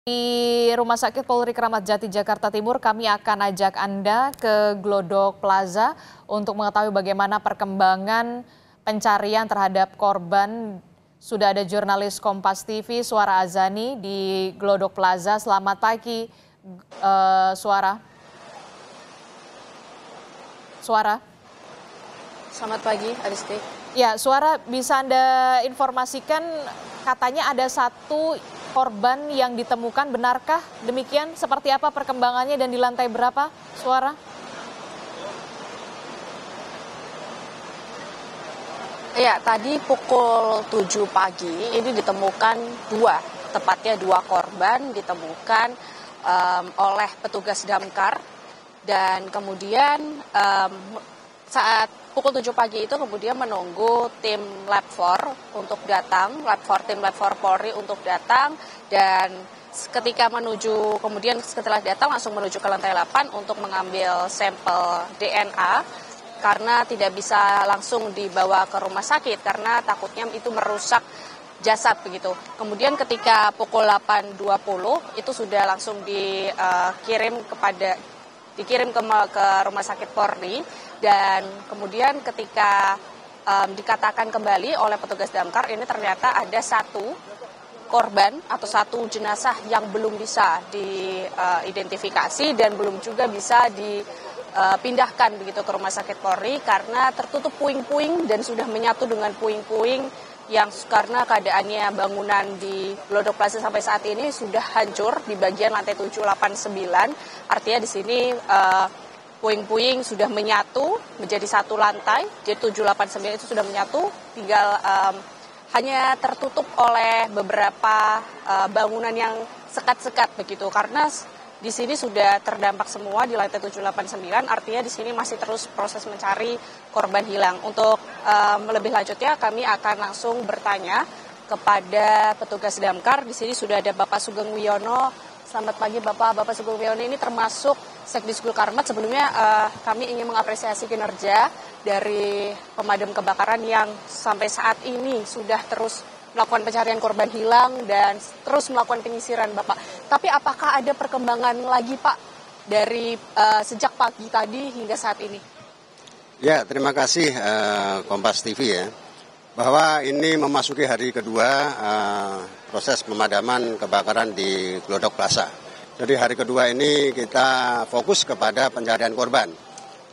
Di Rumah Sakit Polri Kramat Jati, Jakarta Timur, kami akan ajak Anda ke Glodok Plaza untuk mengetahui bagaimana perkembangan pencarian terhadap korban. Sudah ada jurnalis Kompas TV, Suara Azani di Glodok Plaza. Selamat pagi, Suara. Selamat pagi, Adisti. Ya, Suara, bisa Anda informasikan katanya ada satu korban yang ditemukan, benarkah demikian? Seperti apa perkembangannya dan di lantai berapa, Suara? Ya, tadi pukul 7 pagi ini ditemukan tepatnya dua korban ditemukan oleh petugas damkar, dan kemudian saat pukul 7 pagi itu kemudian menunggu tim Lab 4 untuk datang, tim Lab 4 Polri untuk datang, dan kemudian setelah datang langsung menuju ke lantai 8 untuk mengambil sampel DNA karena tidak bisa langsung dibawa ke rumah sakit karena takutnya itu merusak jasad begitu. Kemudian ketika pukul 8.20 itu sudah langsung dikirim ke rumah sakit Polri, dan kemudian ketika dikatakan kembali oleh petugas damkar, ini ternyata ada satu korban atau satu jenazah yang belum bisa diidentifikasi dan belum juga bisa dipindahkan begitu ke rumah sakit Polri karena tertutup puing-puing dan sudah menyatu dengan puing-puing yang karena keadaannya bangunan di Glodok Plaza sampai saat ini sudah hancur di bagian lantai 7, 8, 9. Artinya di sini puing-puing sudah menyatu menjadi satu lantai, jadi 7, 8, 9 itu sudah menyatu, tinggal hanya tertutup oleh beberapa bangunan yang sekat-sekat begitu, karena di sini sudah terdampak semua di lantai 7, 8, 9, artinya di sini masih terus proses mencari korban hilang. Untuk lebih lanjutnya kami akan langsung bertanya kepada petugas damkar. Di sini sudah ada Bapak Sugeng Wiono. Selamat pagi Bapak Sugeng Wiono, ini termasuk Sekdisgul Karmat. Sebelumnya kami ingin mengapresiasi kinerja dari pemadam kebakaran yang sampai saat ini sudah terus melakukan pencarian korban hilang dan terus melakukan penyisiran Bapak. Tapi apakah ada perkembangan lagi Pak dari sejak pagi tadi hingga saat ini? Ya, terima kasih Kompas TV ya. Bahwa ini memasuki hari kedua proses pemadaman kebakaran di Glodok Plaza. Jadi hari kedua ini kita fokus kepada pencarian korban.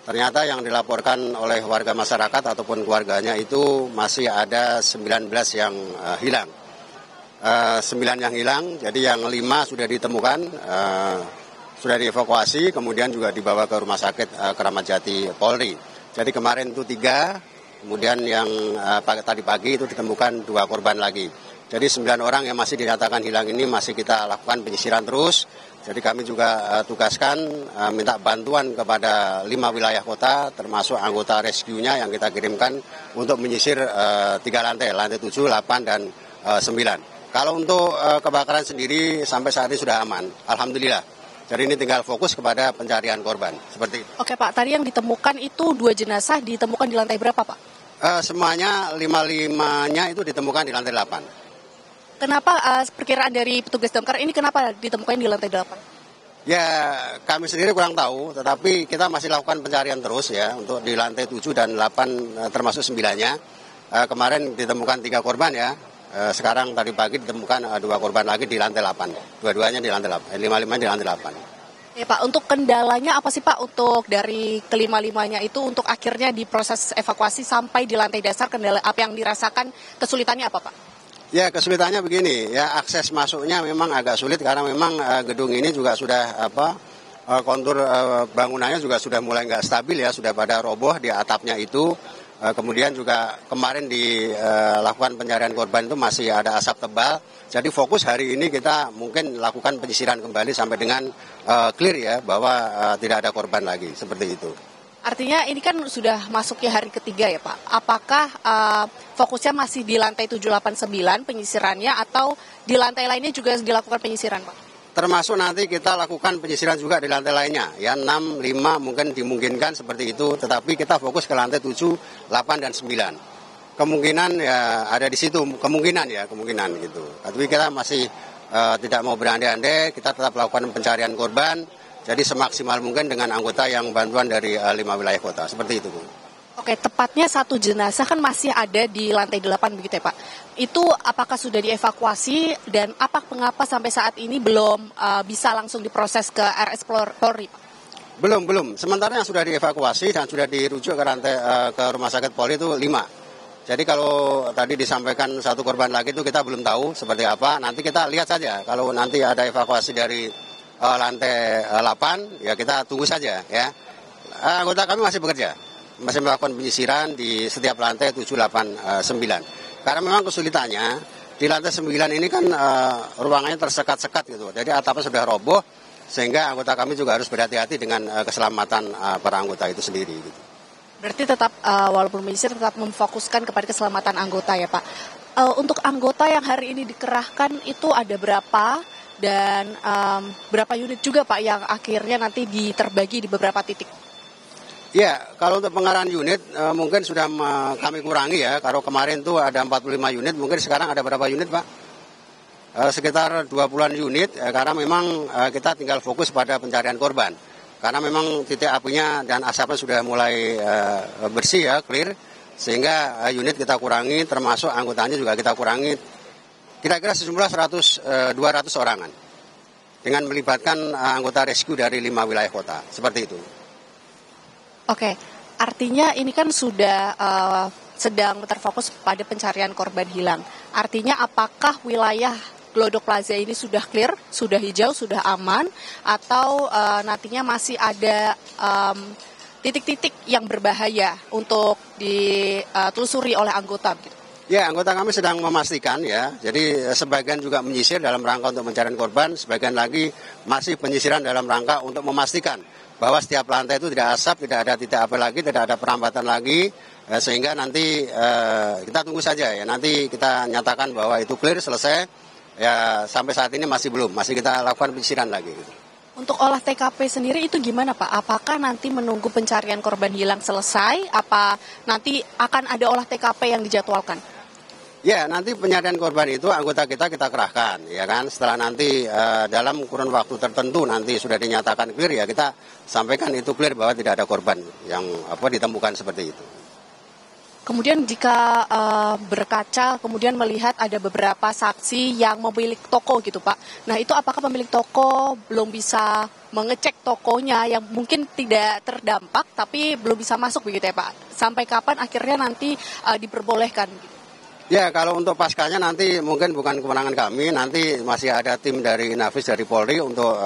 Ternyata yang dilaporkan oleh warga masyarakat ataupun keluarganya itu masih ada 19 yang hilang. 9 yang hilang, jadi yang 5 sudah ditemukan, sudah dievakuasi, kemudian juga dibawa ke Rumah Sakit Kramat Jati Polri. Jadi kemarin itu 3, kemudian yang tadi pagi itu ditemukan 2 korban lagi. Jadi 9 orang yang masih dinyatakan hilang ini masih kita lakukan penyisiran terus. Jadi kami juga tugaskan minta bantuan kepada 5 wilayah kota termasuk anggota rescue-nya yang kita kirimkan untuk menyisir 3 lantai 7, 8, dan 9. Kalau untuk kebakaran sendiri sampai saat ini sudah aman, alhamdulillah. Jadi ini tinggal fokus kepada pencarian korban, seperti itu. Oke Pak, tadi yang ditemukan itu 2 jenazah ditemukan di lantai berapa Pak? Semuanya 5-5-nya itu ditemukan di lantai 8. Kenapa perkiraan dari petugas damkar ini kenapa ditemukan di lantai 8? Ya, kami sendiri kurang tahu, tetapi kita masih lakukan pencarian terus ya untuk di lantai 7 dan 8 termasuk 9-nya. Kemarin ditemukan 3 korban ya. Sekarang tadi pagi ditemukan 2 korban lagi di lantai 8. Dua-duanya di lantai 8, 5-5 di lantai 8. Ya Pak, untuk kendalanya apa sih Pak untuk dari kelima-limanya itu untuk akhirnya di proses evakuasi sampai di lantai dasar, kendala apa yang dirasakan, kesulitannya apa Pak? Ya, kesulitannya begini, ya akses masuknya memang agak sulit karena memang gedung ini juga sudah kontur bangunannya juga sudah mulai nggak stabil ya, sudah pada roboh di atapnya itu. Kemudian juga kemarin dilakukan pencarian korban itu masih ada asap tebal. Jadi fokus hari ini kita mungkin lakukan penyisiran kembali sampai dengan clear ya bahwa tidak ada korban lagi, seperti itu. Artinya ini kan sudah masuknya hari ketiga ya Pak. Apakah fokusnya masih di lantai 7, 8, 9 penyisirannya atau di lantai lainnya juga dilakukan penyisiran Pak? Termasuk nanti kita lakukan penyisiran juga di lantai lainnya. Ya 6, 5 mungkin dimungkinkan seperti itu. Tetapi kita fokus ke lantai 7, 8, dan 9. Kemungkinan ya ada di situ, kemungkinan gitu. Tapi kita masih tidak mau berandai-andai, kita tetap lakukan pencarian korban. Jadi semaksimal mungkin dengan anggota yang bantuan dari 5 wilayah kota. Seperti itu, Bu. Oke, tepatnya satu jenazah kan masih ada di lantai 8 begitu ya Pak. Itu apakah sudah dievakuasi dan mengapa sampai saat ini belum bisa langsung diproses ke RS Polri Pak? Belum. Sementara yang sudah dievakuasi dan sudah dirujuk ke rumah sakit Polri itu 5. Jadi kalau tadi disampaikan satu korban lagi itu kita belum tahu seperti apa. Nanti kita lihat saja. Kalau nanti ada evakuasi dari lantai 8, ya kita tunggu saja ya. Anggota kami masih bekerja, masih melakukan penyisiran di setiap lantai 7, 8, 9. Karena memang kesulitannya di lantai 9 ini kan ruangannya tersekat-sekat gitu. Jadi atapnya sudah roboh, sehingga anggota kami juga harus berhati-hati dengan keselamatan para anggota itu sendiri gitu. Berarti tetap walaupun menyisir tetap memfokuskan kepada keselamatan anggota ya Pak. Untuk anggota yang hari ini dikerahkan itu ada berapa? Dan berapa unit juga Pak yang akhirnya nanti terbagi di beberapa titik? Ya, kalau untuk pengarahan unit mungkin sudah kami kurangi ya. Kalau kemarin tuh ada 45 unit, mungkin sekarang ada berapa unit Pak? Sekitar 20-an unit, karena memang kita tinggal fokus pada pencarian korban. Karena memang titik apinya dan asapnya sudah mulai bersih ya, clear. Sehingga unit kita kurangi, termasuk anggotanya juga kita kurangi. Kira-kira sejumlah 200 orangan dengan melibatkan anggota rescue dari 5 wilayah kota, seperti itu. Oke, artinya ini kan sudah sedang terfokus pada pencarian korban hilang. Artinya apakah wilayah Glodok Plaza ini sudah clear, sudah hijau, sudah aman, atau nantinya masih ada titik-titik yang berbahaya untuk ditelusuri oleh anggota? Gitu? Ya, anggota kami sedang memastikan ya. Jadi sebagian juga menyisir dalam rangka untuk mencari korban, sebagian lagi masih penyisiran dalam rangka untuk memastikan bahwa setiap lantai itu tidak asap, tidak ada titik api lagi, tidak ada perambatan lagi, sehingga nanti kita tunggu saja ya. Nanti kita nyatakan bahwa itu clear, selesai. Ya, sampai saat ini masih belum, masih kita lakukan penyisiran lagi. Untuk olah TKP sendiri itu gimana Pak? Apakah nanti menunggu pencarian korban hilang selesai? Apa nanti akan ada olah TKP yang dijadwalkan? Ya, nanti pencarian korban itu anggota kita kerahkan, ya kan. Setelah nanti dalam kurun waktu tertentu nanti sudah dinyatakan clear, ya kita sampaikan itu clear bahwa tidak ada korban yang ditemukan seperti itu. Kemudian jika berkaca, kemudian melihat ada beberapa saksi yang memiliki toko gitu Pak. Nah itu apakah pemilik toko belum bisa mengecek tokonya yang mungkin tidak terdampak tapi belum bisa masuk begitu ya Pak? Sampai kapan akhirnya nanti diperbolehkan gitu? Ya, kalau untuk paskanya nanti mungkin bukan kewenangan kami, nanti masih ada tim dari Nafis, dari Polri untuk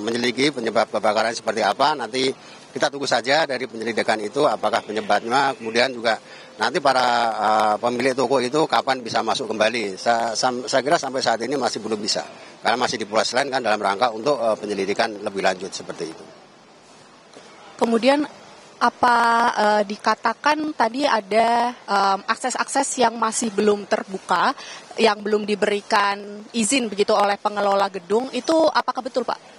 menyelidiki penyebab kebakaran seperti apa. Nanti kita tunggu saja dari penyelidikan itu apakah penyebabnya, kemudian juga nanti para pemilik toko itu kapan bisa masuk kembali. Saya kira sampai saat ini masih belum bisa, karena masih diproses kan dalam rangka untuk penyelidikan lebih lanjut seperti itu. Kemudian dikatakan tadi ada akses-akses yang masih belum terbuka, yang belum diberikan izin begitu oleh pengelola gedung, itu apakah betul Pak?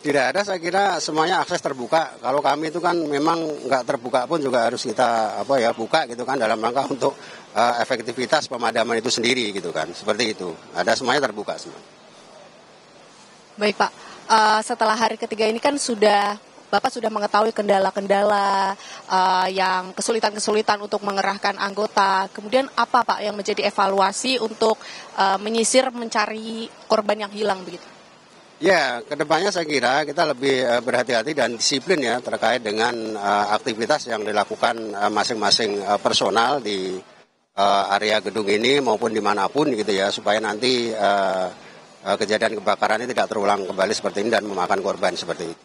Tidak ada, saya kira semuanya akses terbuka. Kalau kami itu kan memang nggak terbuka pun juga harus kita buka gitu kan, dalam rangka untuk efektivitas pemadaman itu sendiri gitu kan, seperti itu. Ada semuanya terbuka semua. Baik Pak, setelah hari ketiga ini kan Bapak sudah mengetahui kendala-kendala yang kesulitan-kesulitan untuk mengerahkan anggota. Kemudian apa Pak yang menjadi evaluasi untuk menyisir mencari korban yang hilang begitu? Ya, kedepannya saya kira kita lebih berhati-hati dan disiplin ya terkait dengan aktivitas yang dilakukan masing-masing personal di area gedung ini maupun dimanapun gitu ya, supaya nanti kejadian kebakaran ini tidak terulang kembali seperti ini dan memakan korban seperti itu.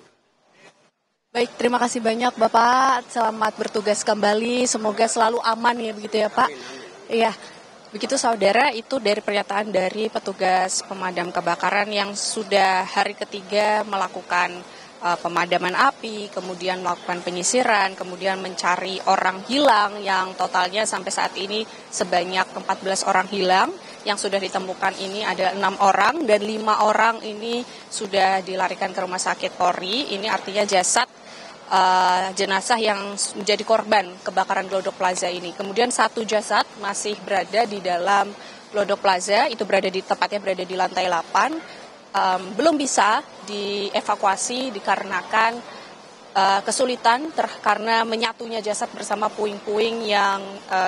Baik, terima kasih banyak Bapak. Selamat bertugas kembali. Semoga selalu aman ya begitu ya Pak. Iya. Begitu saudara, itu dari pernyataan dari petugas pemadam kebakaran yang sudah hari ketiga melakukan pemadaman api, kemudian melakukan penyisiran, kemudian mencari orang hilang yang totalnya sampai saat ini sebanyak 14 orang hilang. Yang sudah ditemukan ini ada 6 orang dan 5 orang ini sudah dilarikan ke rumah sakit Polri. Ini artinya jenazah yang menjadi korban kebakaran Glodok Plaza ini. Kemudian 1 jasad masih berada di dalam Glodok Plaza, itu tepatnya berada di lantai 8, belum bisa dievakuasi dikarenakan kesulitan karena menyatunya jasad bersama puing-puing yang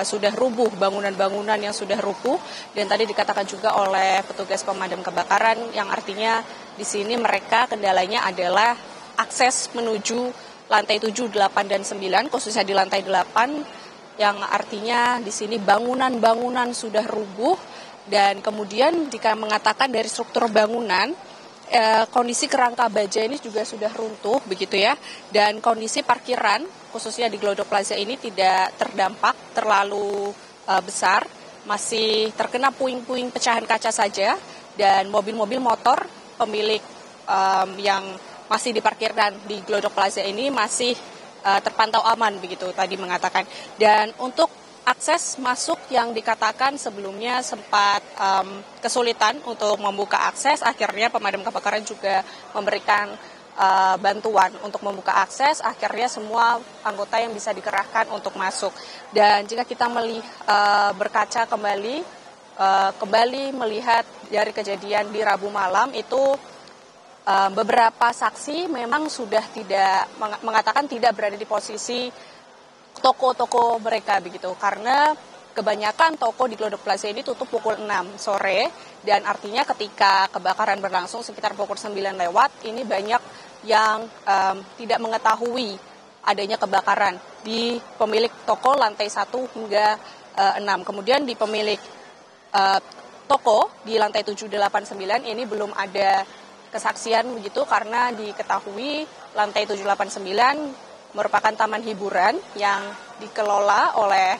sudah rubuh, bangunan-bangunan yang sudah rubuh, dan tadi dikatakan juga oleh petugas pemadam kebakaran yang artinya di sini mereka kendalanya adalah akses menuju lantai 7, 8, dan 9, khususnya di lantai 8, yang artinya di sini bangunan-bangunan sudah rubuh, dan kemudian jika mengatakan dari struktur bangunan, kondisi kerangka baja ini juga sudah runtuh begitu ya, dan kondisi parkiran khususnya di Glodok Plaza ini tidak terdampak terlalu besar, masih terkena puing-puing pecahan kaca saja, dan mobil-mobil motor pemilik yang masih diparkirkan di Glodok Plaza ini masih terpantau aman begitu tadi mengatakan. Dan untuk akses masuk yang dikatakan sebelumnya sempat kesulitan untuk membuka akses, akhirnya pemadam kebakaran juga memberikan bantuan untuk membuka akses, akhirnya semua anggota yang bisa dikerahkan untuk masuk. Dan jika kita berkaca kembali melihat dari kejadian di Rabu malam itu, beberapa saksi memang sudah tidak mengatakan tidak berada di posisi toko-toko mereka begitu, karena kebanyakan toko di Glodok Plaza ini tutup pukul 6 sore, dan artinya ketika kebakaran berlangsung sekitar pukul 9 lewat, ini banyak yang tidak mengetahui adanya kebakaran di pemilik toko lantai 1 hingga 6. Kemudian di pemilik toko di lantai 7, 8, 9 ini belum ada kesaksian begitu, karena diketahui lantai 7, 8, 9 merupakan taman hiburan yang dikelola oleh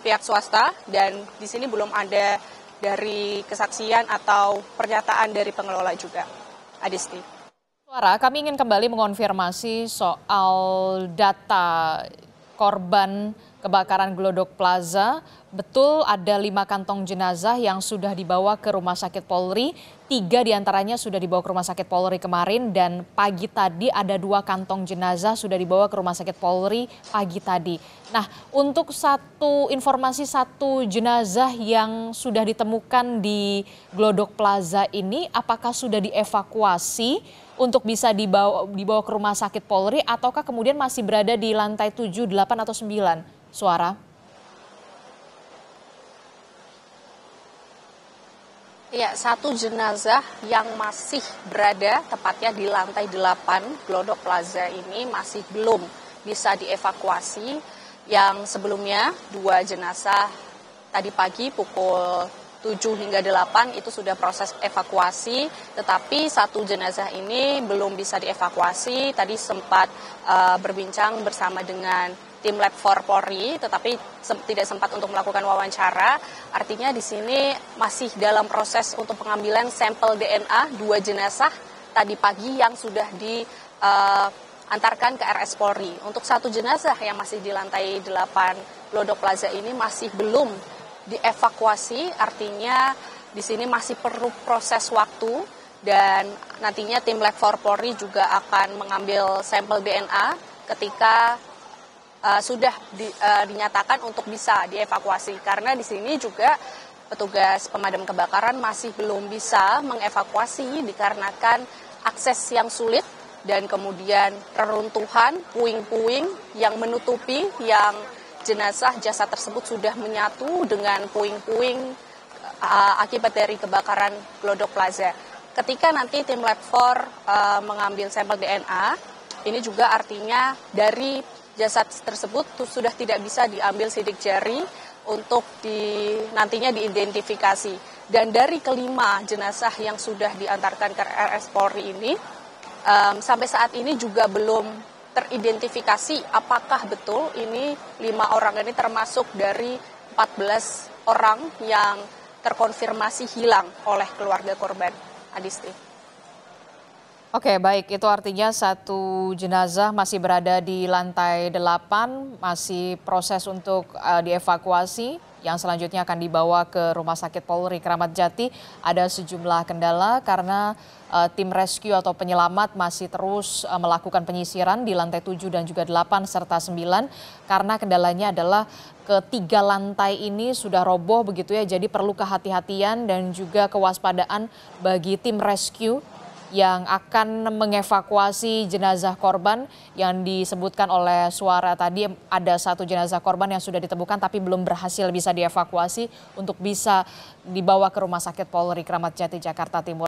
pihak swasta, dan di sini belum ada dari kesaksian atau pernyataan dari pengelola juga. Adisti. Suara, kami ingin kembali mengonfirmasi soal data korban kebakaran Glodok Plaza. Betul ada 5 kantong jenazah yang sudah dibawa ke Rumah Sakit Polri, 3 diantaranya sudah dibawa ke Rumah Sakit Polri kemarin, dan pagi tadi ada 2 kantong jenazah sudah dibawa ke Rumah Sakit Polri pagi tadi. Nah, untuk informasi satu jenazah yang sudah ditemukan di Glodok Plaza ini, apakah sudah dievakuasi untuk bisa dibawa ke Rumah Sakit Polri, ataukah kemudian masih berada di lantai 7, 8, atau 9? Suara. Ya, satu jenazah yang masih berada tepatnya di lantai 8 Glodok Plaza ini masih belum bisa dievakuasi. Yang sebelumnya 2 jenazah tadi pagi pukul 7 hingga 8 itu sudah proses evakuasi, tetapi 1 jenazah ini belum bisa dievakuasi. Tadi sempat berbincang bersama dengan tim Lab 4 Polri, tetapi tidak sempat untuk melakukan wawancara. Artinya di sini masih dalam proses untuk pengambilan sampel DNA 2 jenazah tadi pagi yang sudah diantarkan ke RS Polri. Untuk 1 jenazah yang masih di lantai 8 Glodok Plaza ini masih belum dievakuasi, artinya di sini masih perlu proses waktu, dan nantinya tim Lab 4 Polri juga akan mengambil sampel DNA ketika sudah dinyatakan untuk bisa dievakuasi, karena di sini juga petugas pemadam kebakaran masih belum bisa mengevakuasi dikarenakan akses yang sulit, dan kemudian reruntuhan puing-puing yang menutupi yang jasad tersebut sudah menyatu dengan puing-puing akibat dari kebakaran Glodok Plaza. Ketika nanti tim Lab 4 mengambil sampel DNA, ini juga artinya dari jasad tersebut sudah tidak bisa diambil sidik jari untuk nantinya diidentifikasi. Dan dari kelima jenazah yang sudah diantarkan ke RS Polri ini, sampai saat ini juga belum teridentifikasi apakah betul ini 5 orang ini termasuk dari 14 orang yang terkonfirmasi hilang oleh keluarga korban. Adisti. Oke, baik, itu artinya 1 jenazah masih berada di lantai 8, masih proses untuk dievakuasi. yang selanjutnya akan dibawa ke Rumah Sakit Polri Kramat Jati. Ada sejumlah kendala karena tim rescue atau penyelamat masih terus melakukan penyisiran di lantai 7 dan juga 8 serta 9 karena kendalanya adalah ketiga lantai ini sudah roboh begitu ya, jadi perlu kehati-hatian dan juga kewaspadaan bagi tim rescue yang akan mengevakuasi jenazah korban yang disebutkan oleh Suara tadi. Ada satu jenazah korban yang sudah ditemukan tapi belum berhasil bisa dievakuasi untuk bisa dibawa ke Rumah Sakit Polri Kramat Jati Jakarta Timur.